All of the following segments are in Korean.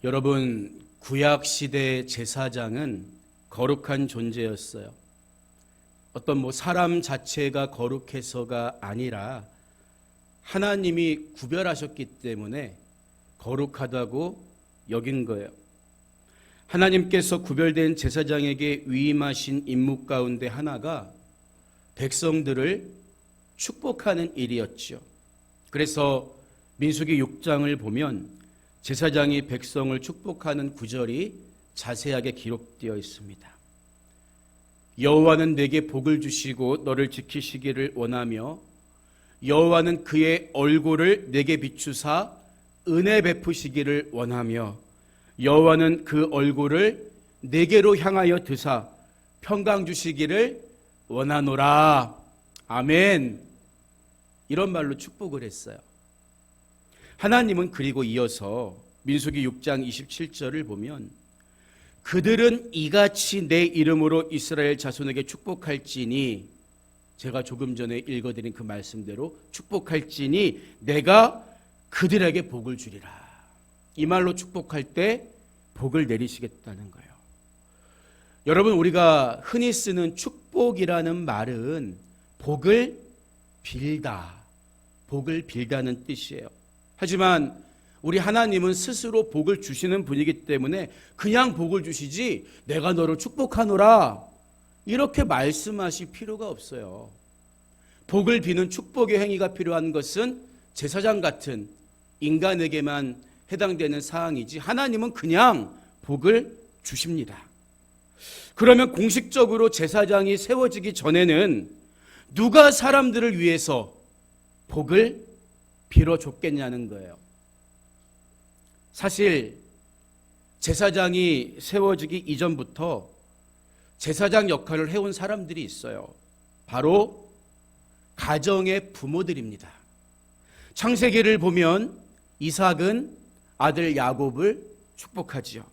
여러분, 구약 시대 제사장은 거룩한 존재였어요. 어떤 사람 자체가 거룩해서가 아니라 하나님이 구별하셨기 때문에 거룩하다고 여긴 거예요. 하나님께서 구별된 제사장에게 위임하신 임무 가운데 하나가 백성들을 축복하는 일이었죠. 그래서 민수기 6장을 보면 제사장이 백성을 축복하는 구절이 자세하게 기록되어 있습니다. 여호와는 내게 복을 주시고 너를 지키시기를 원하며 여호와는 그의 얼굴을 내게 비추사 은혜 베푸시기를 원하며 여호와는 그 얼굴을 내게로 향하여 드사 평강 주시기를 원하노라. 아멘. 이런 말로 축복을 했어요. 하나님은 그리고 이어서 민수기 6장 27절을 보면 그들은 이같이 내 이름으로 이스라엘 자손에게 축복할지니, 제가 조금 전에 읽어드린 그 말씀대로 축복할지니 내가 그들에게 복을 주리라. 이 말로 축복할 때 복을 내리시겠다는 거예요. 여러분, 우리가 흔히 쓰는 축복이라는 말은 복을 빌다, 복을 빌다는 뜻이에요. 하지만 우리 하나님은 스스로 복을 주시는 분이기 때문에 그냥 복을 주시지 내가 너를 축복하노라 이렇게 말씀하실 필요가 없어요. 복을 비는 축복의 행위가 필요한 것은 제사장 같은 인간에게만 해당되는 사항이지 하나님은 그냥 복을 주십니다. 그러면 공식적으로 제사장이 세워지기 전에는 누가 사람들을 위해서 복을 빌어줬겠냐는 거예요. 사실 제사장이 세워지기 이전부터 제사장 역할을 해온 사람들이 있어요. 바로 가정의 부모들입니다. 창세기를 보면 이삭은 아들 야곱을 축복하지요.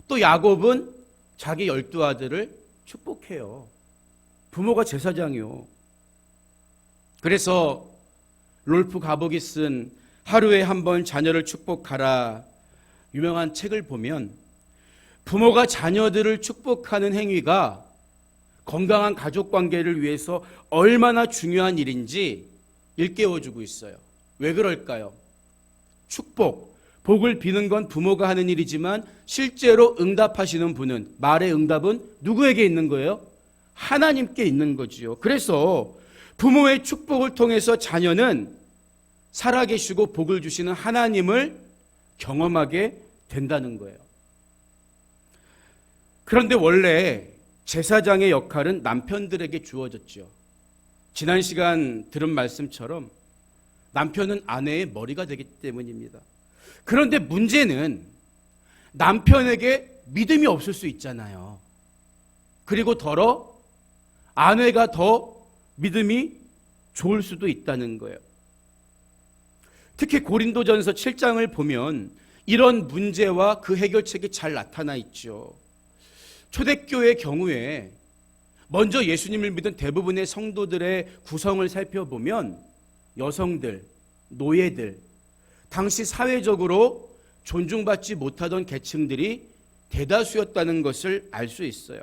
또 야곱은 자기 12아들을 축복해요. 부모가 제사장이요. 그래서 롤프 가복이 쓴 하루에 한 번 자녀를 축복하라 유명한 책을 보면 부모가 자녀들을 축복하는 행위가 건강한 가족관계를 위해서 얼마나 중요한 일인지 일깨워주고 있어요. 왜 그럴까요? 축복, 복을 비는 건 부모가 하는 일이지만 실제로 응답하시는 분은, 말의 응답은 누구에게 있는 거예요? 하나님께 있는 거지요. 그래서 부모의 축복을 통해서 자녀는 살아계시고 복을 주시는 하나님을 경험하게 된다는 거예요. 그런데 원래 제사장의 역할은 남편들에게 주어졌죠. 지난 시간 들은 말씀처럼 남편은 아내의 머리가 되기 때문입니다. 그런데 문제는 남편에게 믿음이 없을 수 있잖아요. 그리고 더러 아내가 더 믿음이 좋을 수도 있다는 거예요. 특히 고린도전서 7장을 보면 이런 문제와 그 해결책이 잘 나타나 있죠. 초대교회의 경우에 먼저 예수님을 믿은 대부분의 성도들의 구성을 살펴보면 여성들, 노예들, 당시 사회적으로 존중받지 못하던 계층들이 대다수였다는 것을 알 수 있어요.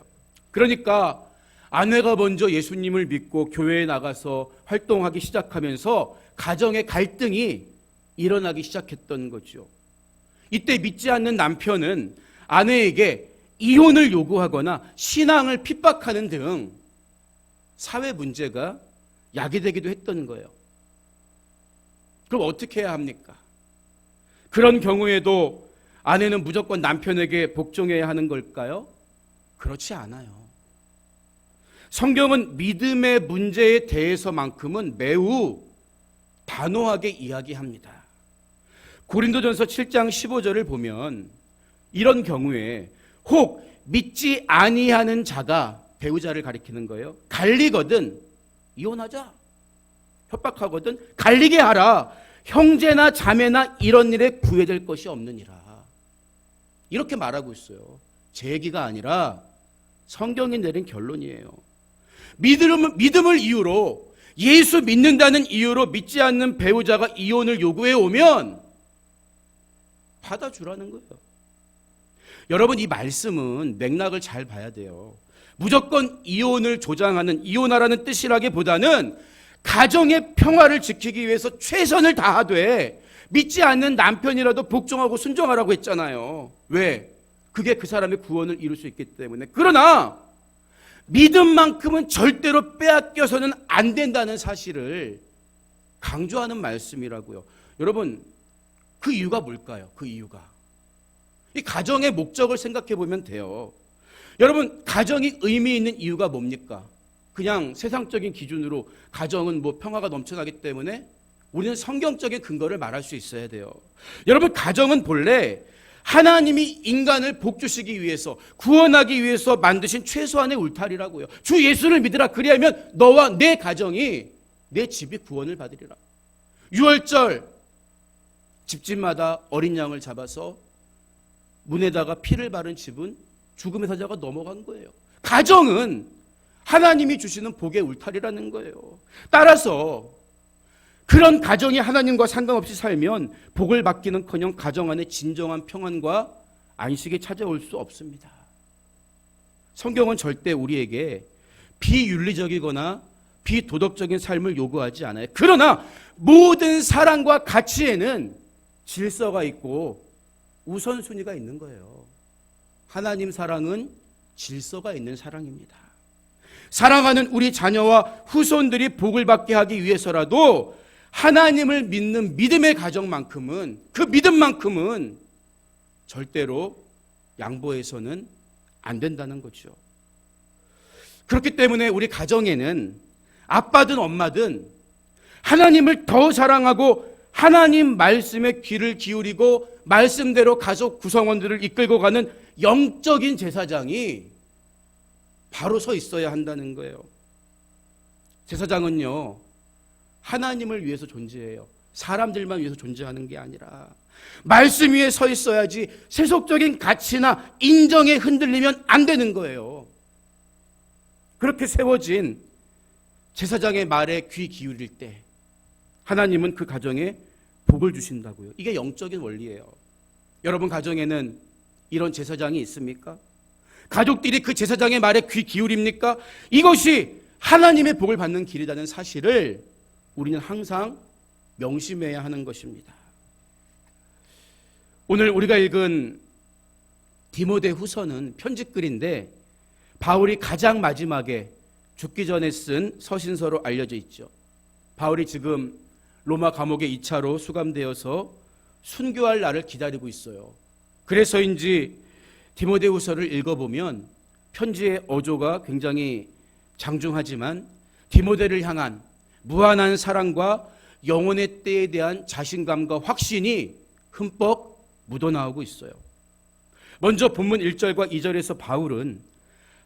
그러니까 아내가 먼저 예수님을 믿고 교회에 나가서 활동하기 시작하면서 가정의 갈등이 일어나기 시작했던 거죠. 이때 믿지 않는 남편은 아내에게 이혼을 요구하거나 신앙을 핍박하는 등 사회 문제가 야기되기도 했던 거예요. 그럼 어떻게 해야 합니까? 그런 경우에도 아내는 무조건 남편에게 복종해야 하는 걸까요? 그렇지 않아요. 성경은 믿음의 문제에 대해서만큼은 매우 단호하게 이야기합니다. 고린도전서 7장 15절을 보면 이런 경우에 혹 믿지 아니하는 자가, 배우자를 가리키는 거예요, 갈리거든 이혼하자, 협박하거든 갈리게 하라, 형제나 자매나 이런 일에 구애될 것이 없느니라, 이렇게 말하고 있어요. 제 얘기가 아니라 성경이 내린 결론이에요. 믿음을 이유로, 예수 믿는다는 이유로 믿지 않는 배우자가 이혼을 요구해 오면 받아주라는 거예요. 여러분, 이 말씀은 맥락을 잘 봐야 돼요. 무조건 이혼을 조장하는, 이혼하라는 뜻이라기보다는 가정의 평화를 지키기 위해서 최선을 다하되 믿지 않는 남편이라도 복종하고 순종하라고 했잖아요. 왜? 그게 그 사람의 구원을 이룰 수 있기 때문에. 그러나 믿음만큼은 절대로 빼앗겨서는 안 된다는 사실을 강조하는 말씀이라고요. 여러분, 그 이유가 뭘까요? 그 이유가 이 가정의 목적을 생각해 보면 돼요. 여러분, 가정이 의미 있는 이유가 뭡니까? 그냥 세상적인 기준으로 가정은 뭐 평화가 넘쳐나기 때문에 우리는 성경적인 근거를 말할 수 있어야 돼요. 여러분, 가정은 본래 하나님이 인간을 복주시기 위해서, 구원하기 위해서 만드신 최소한의 울타리라고요. 주 예수를 믿으라. 그리하면 너와 내 가정이, 내 집이 구원을 받으리라. 유월절 집집마다 어린 양을 잡아서 문에다가 피를 바른 집은 죽음의 사자가 넘어간 거예요. 가정은 하나님이 주시는 복의 울타리라는 거예요. 따라서 그런 가정이 하나님과 상관없이 살면 복을 받기는커녕 가정 안에 진정한 평안과 안식이 찾아올 수 없습니다. 성경은 절대 우리에게 비윤리적이거나 비도덕적인 삶을 요구하지 않아요. 그러나 모든 사랑과 가치에는 질서가 있고 우선순위가 있는 거예요. 하나님 사랑은 질서가 있는 사랑입니다. 사랑하는 우리 자녀와 후손들이 복을 받게 하기 위해서라도 하나님을 믿는 믿음의 가정만큼은, 그 믿음만큼은 절대로 양보해서는 안 된다는 거죠. 그렇기 때문에 우리 가정에는 아빠든 엄마든 하나님을 더 사랑하고 하나님 말씀에 귀를 기울이고 말씀대로 가족 구성원들을 이끌고 가는 영적인 제사장이 바로 서 있어야 한다는 거예요. 제사장은요, 하나님을 위해서 존재해요. 사람들만 위해서 존재하는 게 아니라 말씀 위에 서 있어야지 세속적인 가치나 인정에 흔들리면 안 되는 거예요. 그렇게 세워진 제사장의 말에 귀 기울일 때 하나님은 그 가정에 복을 주신다고요. 이게 영적인 원리예요. 여러분 가정에는 이런 제사장이 있습니까? 가족들이 그 제사장의 말에 귀 기울입니까? 이것이 하나님의 복을 받는 길이라는 사실을 우리는 항상 명심해야 하는 것입니다. 오늘 우리가 읽은 디모데후서는 편지글인데 바울이 가장 마지막에 죽기 전에 쓴 서신서로 알려져 있죠. 바울이 지금 로마 감옥에 2차로 수감되어서 순교할 날을 기다리고 있어요. 그래서인지 디모데후서를 읽어보면 편지의 어조가 굉장히 장중하지만 디모데를 향한 무한한 사랑과 영혼의 때에 대한 자신감과 확신이 흠뻑 묻어나오고 있어요. 먼저 본문 1절과 2절에서 바울은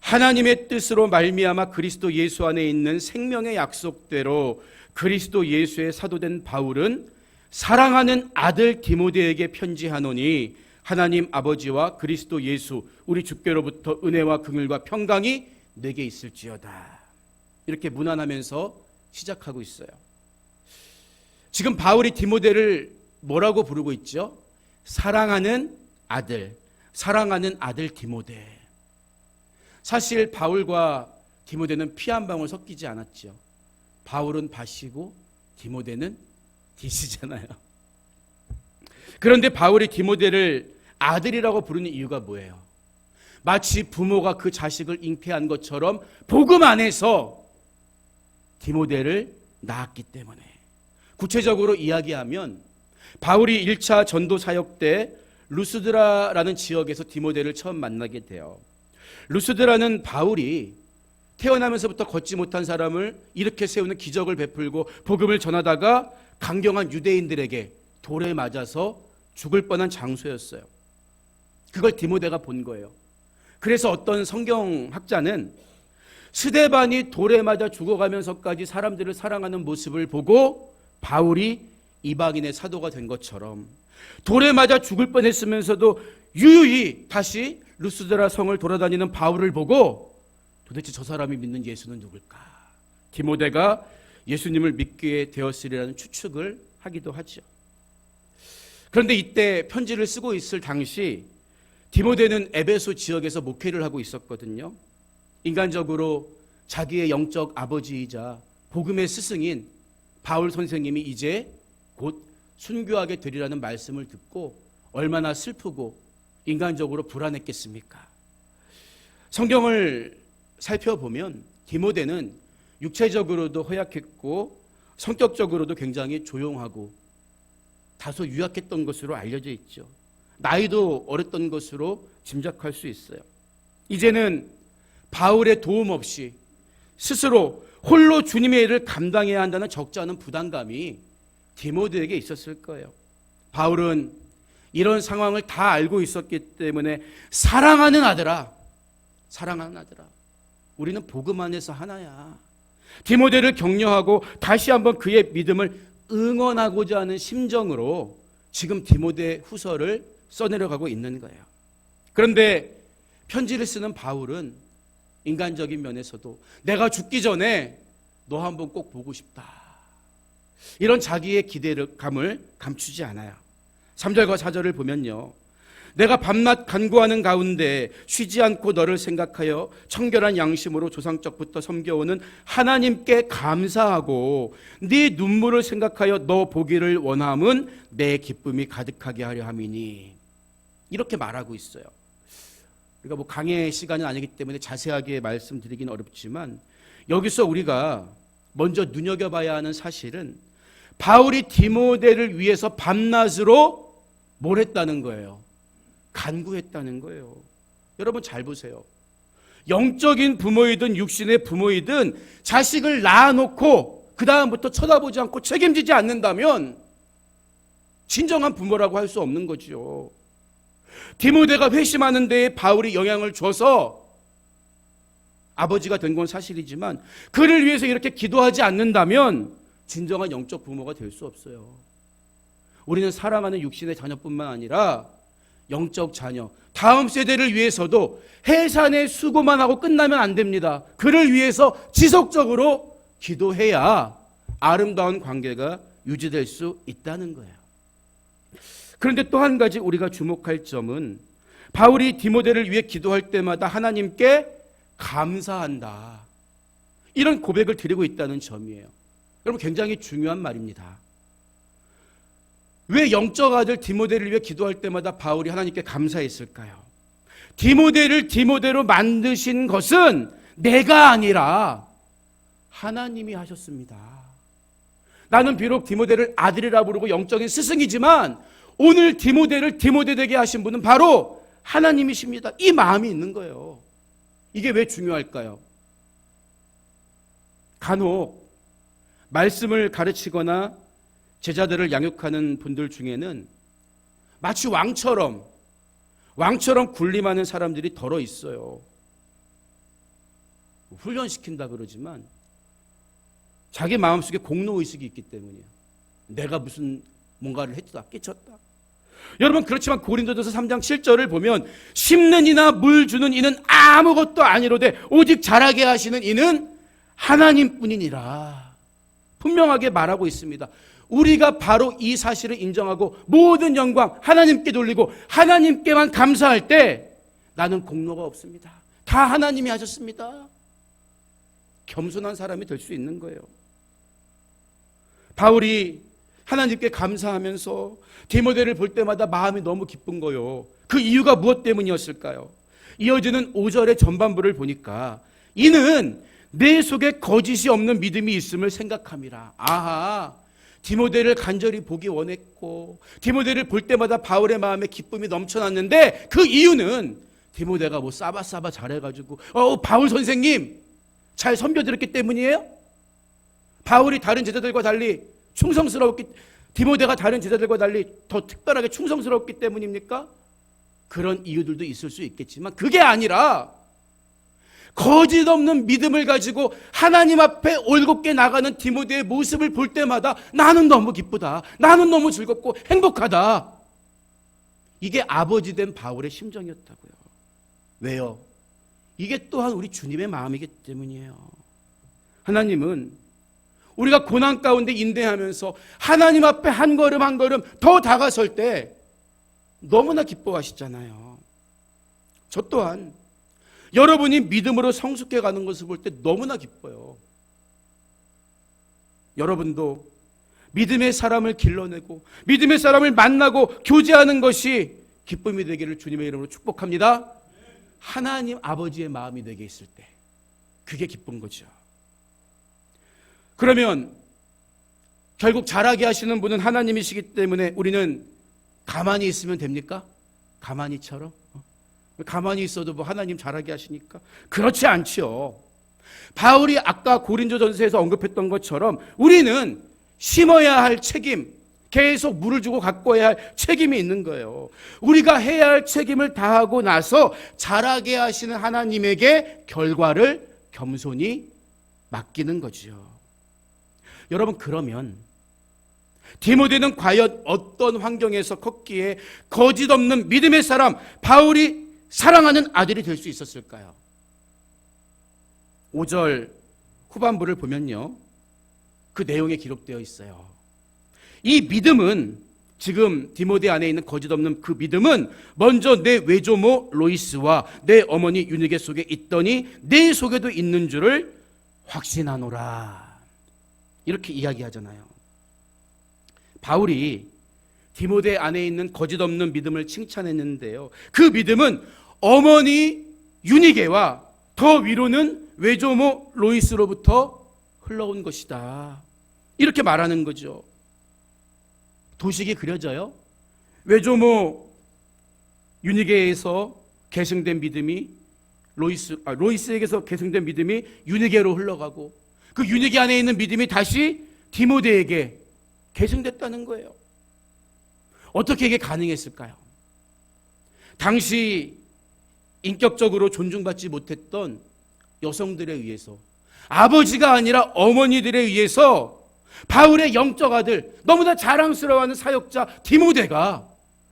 하나님의 뜻으로 말미암아 그리스도 예수 안에 있는 생명의 약속대로 그리스도 예수의 사도된 바울은 사랑하는 아들 디모데에게 편지하노니 하나님 아버지와 그리스도 예수 우리 주께로부터 은혜와 긍휼과 평강이 내게 있을지어다. 이렇게 문안하면서 시작하고 있어요. 지금 바울이 디모데를 뭐라고 부르고 있죠? 사랑하는 아들, 사랑하는 아들 디모데. 사실 바울과 디모데는 피 한 방울 섞이지 않았죠. 바울은 밭이고 디모데는 뒷이잖아요. 그런데 바울이 디모데를 아들이라고 부르는 이유가 뭐예요? 마치 부모가 그 자식을 잉태한 것처럼 복음 안에서 디모데를 낳았기 때문에. 구체적으로 이야기하면 바울이 1차 전도 사역 때 루스드라라는 지역에서 디모데를 처음 만나게 돼요. 루스드라는 바울이 태어나면서부터 걷지 못한 사람을 일으켜 세우는 기적을 베풀고 복음을 전하다가 강경한 유대인들에게 돌에 맞아서 죽을 뻔한 장소였어요. 그걸 디모데가 본 거예요. 그래서 어떤 성경학자는 스데반이 돌에 맞아 죽어가면서까지 사람들을 사랑하는 모습을 보고 바울이 이방인의 사도가 된 것처럼 돌에 맞아 죽을 뻔했으면서도 유유히 다시 루스드라 성을 돌아다니는 바울을 보고 도대체 저 사람이 믿는 예수는 누굴까? 디모데가 예수님을 믿게 되었으리라는 추측을 하기도 하죠. 그런데 이때 편지를 쓰고 있을 당시 디모데는 에베소 지역에서 목회를 하고 있었거든요. 인간적으로 자기의 영적 아버지이자 복음의 스승인 바울 선생님이 이제 곧 순교하게 되리라는 말씀을 듣고 얼마나 슬프고 인간적으로 불안했겠습니까? 성경을 살펴보면 디모데는 육체적으로도 허약했고 성격적으로도 굉장히 조용하고 다소 유약했던 것으로 알려져 있죠. 나이도 어렸던 것으로 짐작할 수 있어요. 이제는 바울의 도움 없이 스스로 홀로 주님의 일을 감당해야 한다는 적지 않은 부담감이 디모데에게 있었을 거예요. 바울은 이런 상황을 다 알고 있었기 때문에 사랑하는 아들아, 우리는 복음 안에서 하나야. 디모데를 격려하고 다시 한번 그의 믿음을 응원하고자 하는 심정으로 지금 디모데 후서를 써내려가고 있는 거예요. 그런데 편지를 쓰는 바울은 인간적인 면에서도 내가 죽기 전에 너 한번 꼭 보고 싶다. 이런 자기의 기대감을 감추지 않아요. 3절과 4절을 보면요. 내가 밤낮 간구하는 가운데 쉬지 않고 너를 생각하여 청결한 양심으로 조상적부터 섬겨오는 하나님께 감사하고 네 눈물을 생각하여 너 보기를 원함은 내 기쁨이 가득하게 하려 함이니. 이렇게 말하고 있어요. 우리가 뭐 강의 시간은 아니기 때문에 자세하게 말씀드리긴 어렵지만 여기서 우리가 먼저 눈여겨봐야 하는 사실은 바울이 디모데를 위해서 밤낮으로 뭘 했다는 거예요? 간구했다는 거예요. 여러분 잘 보세요. 영적인 부모이든 육신의 부모이든 자식을 낳아놓고 그 다음부터 쳐다보지 않고 책임지지 않는다면 진정한 부모라고 할 수 없는 거죠. 디모데가 회심하는 데에 바울이 영향을 줘서 아버지가 된 건 사실이지만 그를 위해서 이렇게 기도하지 않는다면 진정한 영적 부모가 될 수 없어요. 우리는 사랑하는 육신의 자녀뿐만 아니라 영적 자녀, 다음 세대를 위해서도 해산의 수고만 하고 끝나면 안 됩니다. 그를 위해서 지속적으로 기도해야 아름다운 관계가 유지될 수 있다는 거예요. 그런데 또 한 가지 우리가 주목할 점은 바울이 디모데를 위해 기도할 때마다 하나님께 감사한다. 이런 고백을 드리고 있다는 점이에요. 여러분 굉장히 중요한 말입니다. 왜 영적 아들 디모데를 위해 기도할 때마다 바울이 하나님께 감사했을까요? 디모데를 디모데로 만드신 것은 내가 아니라 하나님이 하셨습니다. 나는 비록 디모데를 아들이라 부르고 영적인 스승이지만 오늘 디모데를 디모데 되게 하신 분은 바로 하나님이십니다. 이 마음이 있는 거예요. 이게 왜 중요할까요? 간혹 말씀을 가르치거나 제자들을 양육하는 분들 중에는 마치 왕처럼 군림하는 사람들이 덜어 있어요. 훈련시킨다 그러지만 자기 마음속에 공로의식이 있기 때문이에요. 내가 무슨 뭔가를 했다, 끼쳤다. 여러분 그렇지만 고린도전서 3장 7절을 보면 심는 이나 물 주는 이는 아무것도 아니로되 오직 자라게 하시는 이는 하나님뿐이니라. 분명하게 말하고 있습니다. 우리가 바로 이 사실을 인정하고 모든 영광 하나님께 돌리고 하나님께만 감사할 때 나는 공로가 없습니다. 다 하나님이 하셨습니다. 겸손한 사람이 될 수 있는 거예요. 바울이 하나님께 감사하면서 디모데를 볼 때마다 마음이 너무 기쁜 거요. 그 이유가 무엇 때문이었을까요? 이어지는 5절의 전반부를 보니까 이는 내 속에 거짓이 없는 믿음이 있음을 생각함이라. 아하, 디모데를 간절히 보기 원했고 디모데를 볼 때마다 바울의 마음에 기쁨이 넘쳐났는데 그 이유는 디모데가 뭐 싸바싸바 잘해가지고 바울 선생님 잘 섬겨드렸기 때문이에요? 바울이 다른 제자들과 달리 디모데가 다른 제자들과 달리 더 특별하게 충성스러웠기 때문입니까? 그런 이유들도 있을 수 있겠지만 그게 아니라 거짓 없는 믿음을 가지고 하나님 앞에 올곧게 나가는 디모데의 모습을 볼 때마다 나는 너무 기쁘다. 나는 너무 즐겁고 행복하다. 이게 아버지 된 바울의 심정이었다고요. 왜요? 이게 또한 우리 주님의 마음이기 때문이에요. 하나님은 우리가 고난 가운데 인내하면서 하나님 앞에 한 걸음 한 걸음 더 다가설 때 너무나 기뻐하시잖아요. 저 또한 여러분이 믿음으로 성숙해 가는 것을 볼 때 너무나 기뻐요. 여러분도 믿음의 사람을 길러내고 믿음의 사람을 만나고 교제하는 것이 기쁨이 되기를 주님의 이름으로 축복합니다. 하나님 아버지의 마음이 내게 있을 때 그게 기쁜 거죠. 그러면 결국 자라게 하시는 분은 하나님이시기 때문에 우리는 가만히 있으면 됩니까? 가만히처럼? 가만히 있어도 뭐 하나님 자라게 하시니까? 그렇지 않지요. 바울이 아까 고린도전서에서 언급했던 것처럼 우리는 심어야 할 책임, 계속 물을 주고 가꿔야 할 책임이 있는 거예요. 우리가 해야 할 책임을 다하고 나서 자라게 하시는 하나님에게 결과를 겸손히 맡기는 거죠. 여러분, 그러면 디모데는 과연 어떤 환경에서 컸기에 거짓 없는 믿음의 사람 바울이 사랑하는 아들이 될 수 있었을까요? 5절 후반부를 보면요, 그 내용에 기록되어 있어요. 이 믿음은, 지금 디모데 안에 있는 거짓 없는 그 믿음은 먼저 내 외조모 로이스와 내 어머니 유니게 속에 있더니 내 속에도 있는 줄을 확신하노라, 이렇게 이야기하잖아요. 바울이 디모데 안에 있는 거짓 없는 믿음을 칭찬했는데요, 그 믿음은 어머니 유니게와 더 위로는 외조모 로이스로부터 흘러온 것이다, 이렇게 말하는 거죠. 도식이 그려져요. 외조모 유니게에서 계승된 믿음이 로이스에게서 계승된 믿음이 유니게로 흘러가고 그 유니게 안에 있는 믿음이 다시 디모데에게 계승됐다는 거예요. 어떻게 이게 가능했을까요? 당시 인격적으로 존중받지 못했던 여성들에 의해서, 아버지가 아니라 어머니들에 의해서 바울의 영적 아들, 너무나 자랑스러워하는 사역자 디모데가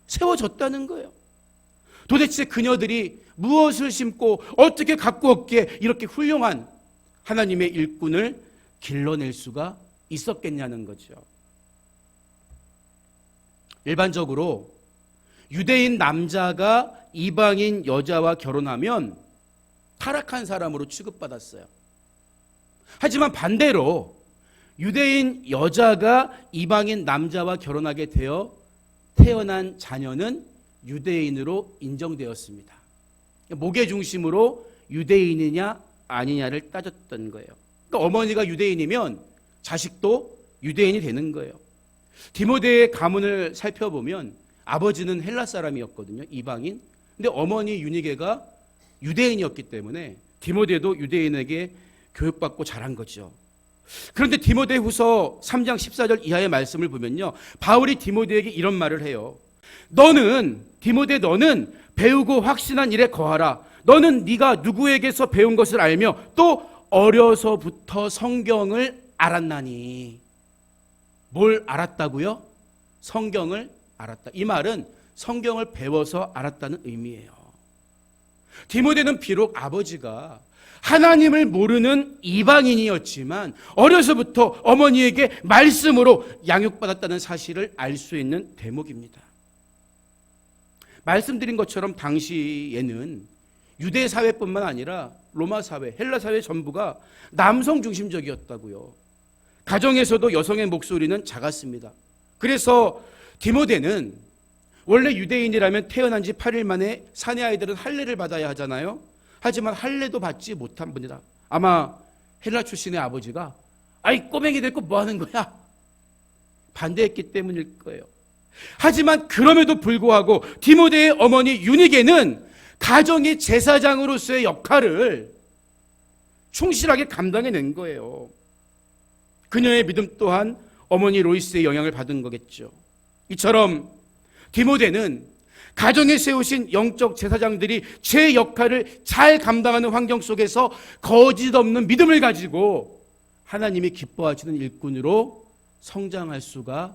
세워졌다는 거예요. 도대체 그녀들이 무엇을 심고 어떻게 가꾸었기에 이렇게 훌륭한 하나님의 일꾼을 길러낼 수가 있었겠냐는 거죠. 일반적으로 유대인 남자가 이방인 여자와 결혼하면 타락한 사람으로 취급받았어요. 하지만 반대로 유대인 여자가 이방인 남자와 결혼하게 되어 태어난 자녀는 유대인으로 인정되었습니다. 목의 중심으로 유대인이냐 아니냐를 따졌던 거예요. 그러니까 어머니가 유대인이면 자식도 유대인이 되는 거예요. 디모데의 가문을 살펴보면 아버지는 헬라 사람이었거든요, 이방인. 근데 어머니 유니게가 유대인이었기 때문에 디모데도 유대인에게 교육받고 자란 거죠. 그런데 디모데후서 3장 14절 이하의 말씀을 보면요, 바울이 디모데에게 이런 말을 해요. 디모데 너는 배우고 확신한 일에 거하라. 너는 네가 누구에게서 배운 것을 알며 또 어려서부터 성경을 알았나니. 뭘 알았다고요? 성경을 알았다. 이 말은 성경을 배워서 알았다는 의미예요. 디모데는 비록 아버지가 하나님을 모르는 이방인이었지만 어려서부터 어머니에게 말씀으로 양육받았다는 사실을 알 수 있는 대목입니다. 말씀드린 것처럼 당시에는 유대 사회뿐만 아니라 로마 사회, 헬라 사회 전부가 남성 중심적이었다고요. 가정에서도 여성의 목소리는 작았습니다. 그래서 디모데는 원래 유대인이라면 태어난 지 8일 만에 사내 아이들은 할례를 받아야 하잖아요. 하지만 할례도 받지 못한 분이다. 아마 헬라 출신의 아버지가 아이 꼬맹이 데리고 뭐 하는 거야? 반대했기 때문일 거예요. 하지만 그럼에도 불구하고 디모데의 어머니 유니게는 가정의 제사장으로서의 역할을 충실하게 감당해낸 거예요. 그녀의 믿음 또한 어머니 로이스의 영향을 받은 거겠죠. 이처럼 디모데는 가정에 세우신 영적 제사장들이 제 역할을 잘 감당하는 환경 속에서 거짓 없는 믿음을 가지고 하나님이 기뻐하시는 일꾼으로 성장할 수가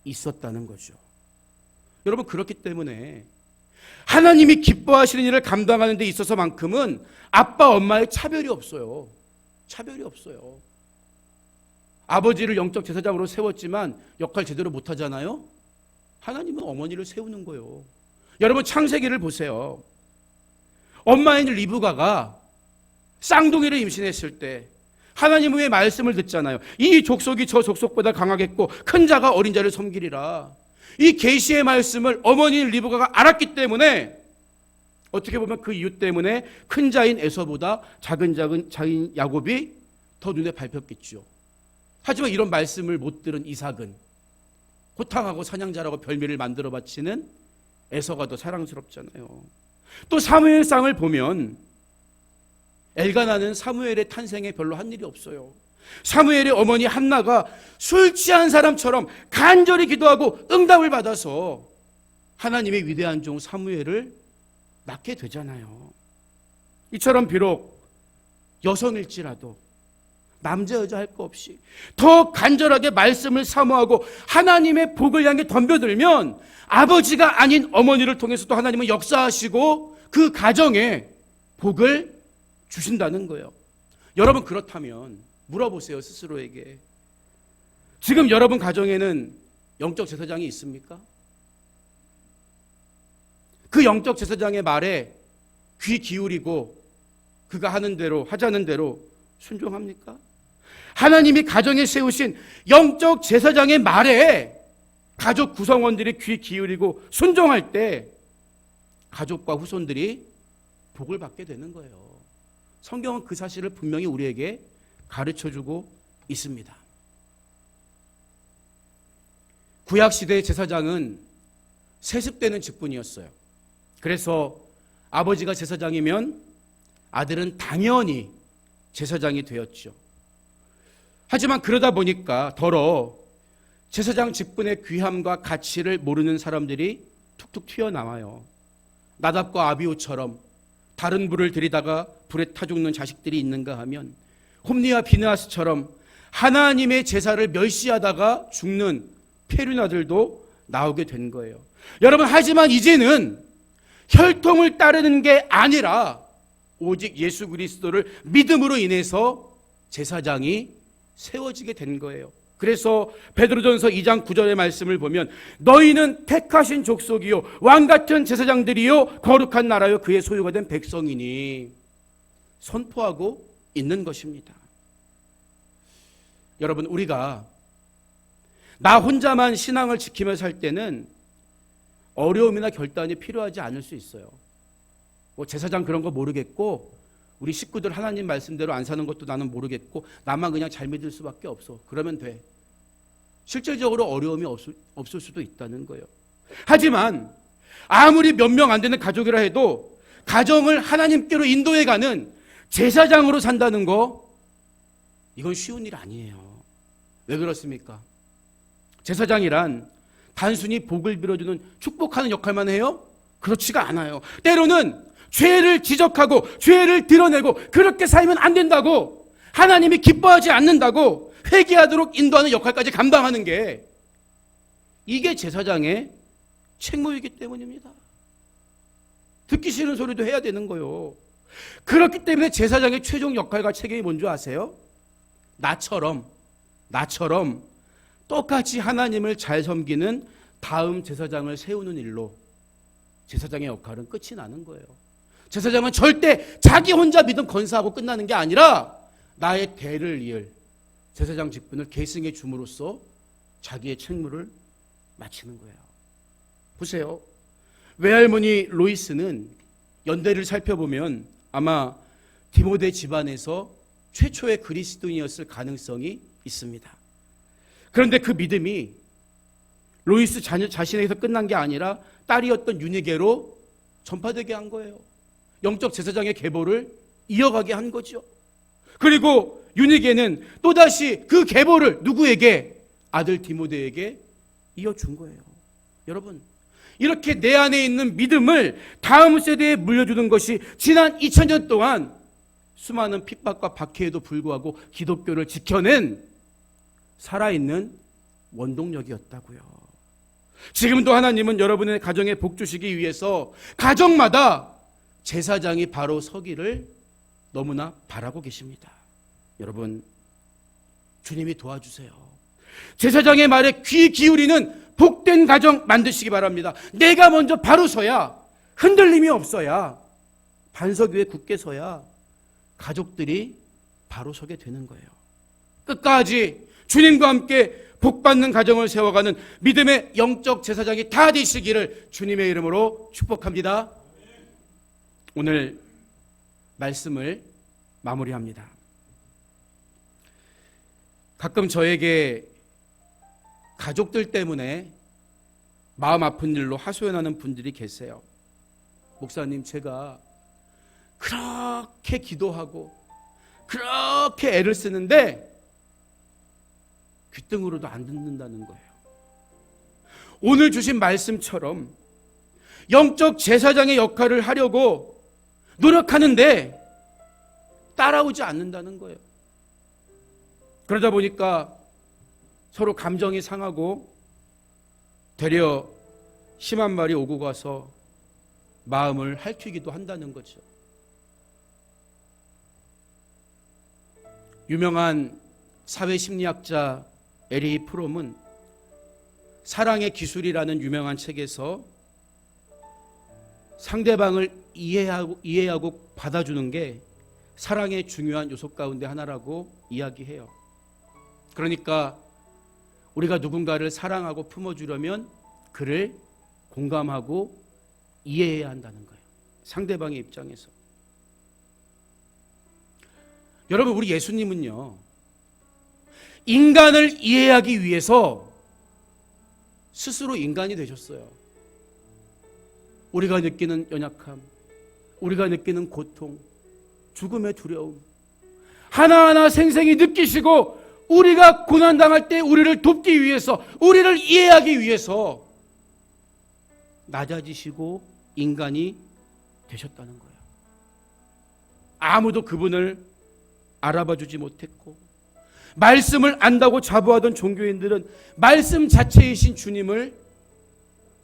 있었다는 거죠. 여러분, 그렇기 때문에 하나님이 기뻐하시는 일을 감당하는 데 있어서만큼은 아빠, 엄마의 차별이 없어요. 차별이 없어요. 아버지를 영적 제사장으로 세웠지만 역할 제대로 못하잖아요. 하나님은 어머니를 세우는 거예요. 여러분, 창세기를 보세요. 엄마인 리브가가 쌍둥이를 임신했을 때 하나님의 말씀을 듣잖아요. 이 족속이 저 족속보다 강하겠고 큰 자가 어린 자를 섬기리라. 이 계시의 말씀을 어머니인 리브가가 알았기 때문에 어떻게 보면 그 이유 때문에 큰 자인 에서보다 작은 자인 야곱이 더 눈에 밟혔겠죠. 하지만 이런 말씀을 못 들은 이삭은 호탕하고 사냥자라고 별미를 만들어 바치는 에서가 더 사랑스럽잖아요. 또 사무엘상을 보면 엘가나는 사무엘의 탄생에 별로 한 일이 없어요. 사무엘의 어머니 한나가 술 취한 사람처럼 간절히 기도하고 응답을 받아서 하나님의 위대한 종 사무엘을 낳게 되잖아요. 이처럼 비록 여성일지라도 남자 여자 할 거 없이 더 간절하게 말씀을 사모하고 하나님의 복을 향해 덤벼들면 아버지가 아닌 어머니를 통해서도 하나님은 역사하시고 그 가정에 복을 주신다는 거예요. 여러분 그렇다면 물어보세요 스스로에게. 지금 여러분 가정에는 영적 제사장이 있습니까? 그 영적 제사장의 말에 귀 기울이고 그가 하는 대로 하자는 대로 순종합니까? 하나님이 가정에 세우신 영적 제사장의 말에 가족 구성원들이 귀 기울이고 순종할 때 가족과 후손들이 복을 받게 되는 거예요. 성경은 그 사실을 분명히 우리에게 가르쳐주고 있습니다. 구약시대의 제사장은 세습되는 직분이었어요. 그래서 아버지가 제사장이면 아들은 당연히 제사장이 되었죠. 하지만 그러다 보니까 더러 제사장 직분의 귀함과 가치를 모르는 사람들이 툭툭 튀어나와요. 나답과 아비후처럼 다른 불을 들이다가 불에 타 죽는 자식들이 있는가 하면 홈리와 비느하스처럼 하나님의 제사를 멸시하다가 죽는 페륜아들도 나오게 된 거예요. 여러분 하지만 이제는 혈통을 따르는 게 아니라 오직 예수 그리스도를 믿음으로 인해서 제사장이 세워지게 된 거예요. 그래서 베드로전서 2장 9절의 말씀을 보면 너희는 택하신 족속이요 왕같은 제사장들이요 거룩한 나라요 그의 소유가 된 백성이니 선포하고 있는 것입니다. 여러분 우리가 나 혼자만 신앙을 지키며 살 때는 어려움이나 결단이 필요하지 않을 수 있어요. 뭐 제사장 그런 거 모르겠고 우리 식구들 하나님 말씀대로 안 사는 것도 나는 모르겠고 나만 그냥 잘 믿을 수밖에 없어. 그러면 돼. 실질적으로 어려움이 없을 수도 있다는 거예요. 하지만 아무리 몇 명 안 되는 가족이라 해도 가정을 하나님께로 인도해가는 제사장으로 산다는 거 이건 쉬운 일 아니에요. 왜 그렇습니까? 제사장이란 단순히 복을 빌어주는 축복하는 역할만 해요? 그렇지가 않아요. 때로는 죄를 지적하고 죄를 드러내고 그렇게 살면 안 된다고 하나님이 기뻐하지 않는다고 회개하도록 인도하는 역할까지 감당하는 게 이게 제사장의 책무이기 때문입니다. 듣기 싫은 소리도 해야 되는 거요. 그렇기 때문에 제사장의 최종 역할과 책임이 뭔지 아세요? 나처럼 똑같이 하나님을 잘 섬기는 다음 제사장을 세우는 일로 제사장의 역할은 끝이 나는 거예요. 제사장은 절대 자기 혼자 믿음 건사하고 끝나는 게 아니라 나의 대를 이을 제사장 직분을 계승해 줌으로써 자기의 책무를 마치는 거예요. 보세요. 외할머니 로이스는 연대를 살펴보면 아마 디모데 집안에서 최초의 그리스도인이었을 가능성이 있습니다. 그런데 그 믿음이 로이스 자신에게서 끝난 게 아니라 딸이었던 유니게로 전파되게 한 거예요. 영적 제사장의 계보를 이어가게 한 거죠. 그리고 유니게는 또다시 그 계보를 누구에게? 아들 디모데에게 이어준 거예요. 여러분 이렇게 내 안에 있는 믿음을 다음 세대에 물려주는 것이 지난 2000년 동안 수많은 핍박과 박해에도 불구하고 기독교를 지켜낸 살아있는 원동력이었다고요. 지금도 하나님은 여러분의 가정에 복 주시기 위해서 가정마다 제사장이 바로 서기를 너무나 바라고 계십니다. 여러분 주님이 도와주세요. 제사장의 말에 귀 기울이는 복된 가정 만드시기 바랍니다. 내가 먼저 바로 서야 흔들림이 없어야 반석 위에 굳게 서야 가족들이 바로 서게 되는 거예요. 끝까지 주님과 함께 복받는 가정을 세워가는 믿음의 영적 제사장이 다 되시기를 주님의 이름으로 축복합니다. 오늘 말씀을 마무리합니다. 가끔 저에게 가족들 때문에 마음 아픈 일로 하소연하는 분들이 계세요. 목사님, 제가 그렇게 기도하고 그렇게 애를 쓰는데 귀등으로도 안 듣는다는 거예요. 오늘 주신 말씀처럼 영적 제사장의 역할을 하려고 노력하는데 따라오지 않는다는 거예요. 그러다 보니까 서로 감정이 상하고 되려 심한 말이 오고 가서 마음을 핥히기도 한다는 거죠. 유명한 사회심리학자 에리 프롬은 사랑의 기술이라는 유명한 책에서 상대방을 이해하고 받아주는 게 사랑의 중요한 요소 가운데 하나라고 이야기해요. 그러니까 우리가 누군가를 사랑하고 품어주려면 그를 공감하고 이해해야 한다는 거예요. 상대방의 입장에서. 여러분, 우리 예수님은요, 인간을 이해하기 위해서 스스로 인간이 되셨어요. 우리가 느끼는 연약함, 우리가 느끼는 고통, 죽음의 두려움 하나하나 생생히 느끼시고 우리가 고난당할 때 우리를 돕기 위해서, 우리를 이해하기 위해서 낮아지시고 인간이 되셨다는 거예요. 아무도 그분을 알아봐 주지 못했고 말씀을 안다고 자부하던 종교인들은 말씀 자체이신 주님을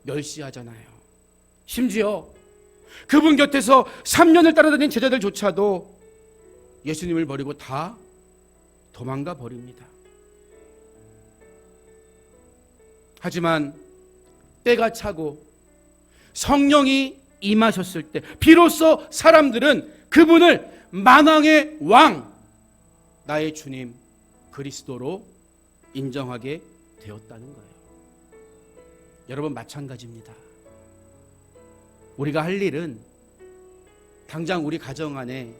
멸시하잖아요. 심지어 그분 곁에서 3년을 따라다닌 제자들조차도 예수님을 버리고 다 도망가 버립니다. 하지만 때가 차고 성령이 임하셨을 때 비로소 사람들은 그분을 만왕의 왕, 나의 주님 그리스도로 인정하게 되었다는 거예요. 여러분, 마찬가지입니다. 우리가 할 일은 당장 우리 가정 안에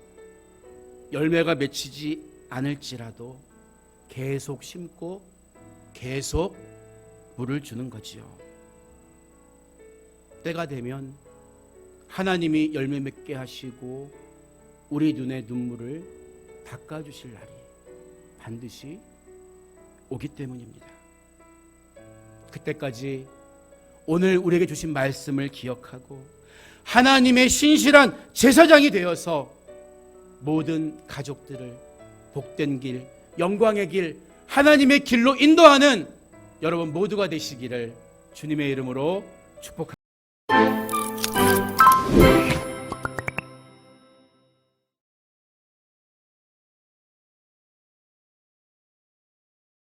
열매가 맺히지 않을지라도 계속 심고 계속 물을 주는 거지요. 때가 되면 하나님이 열매 맺게 하시고 우리 눈의 눈물을 닦아주실 날이 반드시 오기 때문입니다. 그때까지 오늘 우리에게 주신 말씀을 기억하고 하나님의 신실한 제사장이 되어서 모든 가족들을 복된 길, 영광의 길, 하나님의 길로 인도하는 여러분 모두가 되시기를 주님의 이름으로 축복합니다.